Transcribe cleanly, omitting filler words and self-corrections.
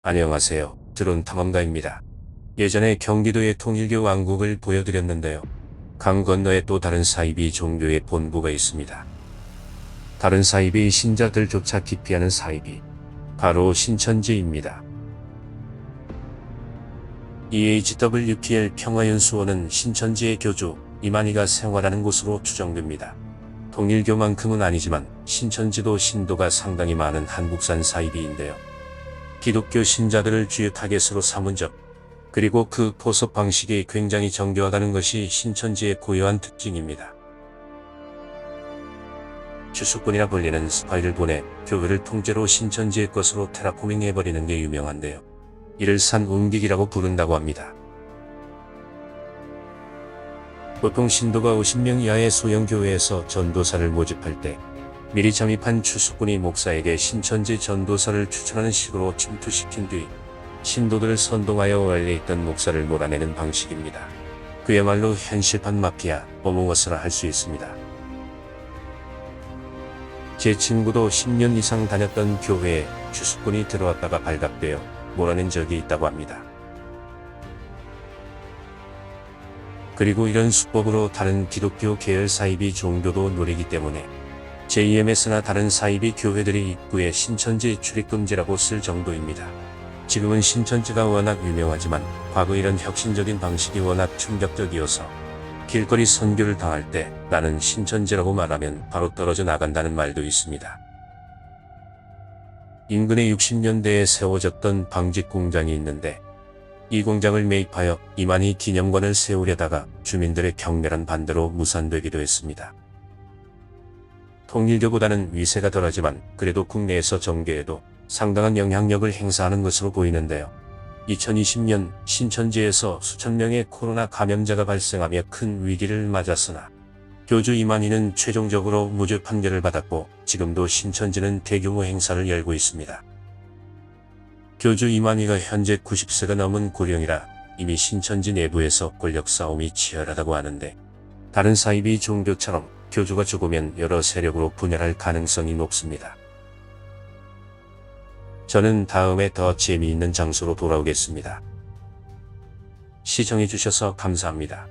안녕하세요. 드론 탐험가입니다. 예전에 경기도의 통일교 왕국을 보여드렸는데요. 강 건너에 또 다른 사이비 종교의 본부가 있습니다. 다른 사이비 신자들조차 기피하는 사이비. 바로 신천지입니다. EHWPL 평화연수원은 신천지의 교주 이만희가 생활하는 곳으로 추정됩니다. 통일교만큼은 아니지만 신천지도 신도가 상당히 많은 한국산 사이비인데요. 기독교 신자들을 주요 타겟으로 삼은 점, 그리고 그 포섭 방식이 굉장히 정교하다는 것이 신천지의 고유한 특징입니다. 주수꾼이라 불리는 스파이를 보내 교회를 통째로 신천지의 것으로 테라포밍해버리는 게 유명한데요. 이를 산 옮기기라고 부른다고 합니다. 보통 신도가 50명 이하의 소형 교회에서 전도사를 모집할 때 미리 잠입한 주수꾼이 목사에게 신천지 전도사를 추천하는 식으로 침투시킨 뒤 신도들을 선동하여 원래 있던 목사를 몰아내는 방식입니다. 그야말로 현실판 마피아, 어몽어스라 할 수 있습니다. 제 친구도 10년 이상 다녔던 교회에 주수꾼이 들어왔다가 발각되어 몰아낸 적이 있다고 합니다. 그리고 이런 수법으로 다른 기독교 계열 사이비 종교도 노리기 때문에 JMS나 다른 사이비 교회들이 입구에 신천지 출입금지라고 쓸 정도입니다. 지금은 신천지가 워낙 유명하지만 과거 이런 혁신적인 방식이 워낙 충격적이어서 길거리 선교를 당할 때 나는 신천지라고 말하면 바로 떨어져 나간다는 말도 있습니다. 인근에 60년대에 세워졌던 방직 공장이 있는데 이 공장을 매입하여 이만희 기념관을 세우려다가 주민들의 격렬한 반대로 무산되기도 했습니다. 통일교보다는 위세가 덜하지만 그래도 국내에서 정계에도 상당한 영향력을 행사하는 것으로 보이는데요. 2020년 신천지에서 수천 명의 코로나 감염자가 발생하며 큰 위기를 맞았으나 교주 이만희는 최종적으로 무죄 판결을 받았고 지금도 신천지는 대규모 행사를 열고 있습니다. 교주 이만희가 현재 90세가 넘은 고령이라 이미 신천지 내부에서 권력 싸움이 치열하다고 하는데 다른 사이비 종교처럼 교주가 죽으면 여러 세력으로 분열할 가능성이 높습니다. 저는 다음에 더 재미있는 장소로 돌아오겠습니다. 시청해주셔서 감사합니다.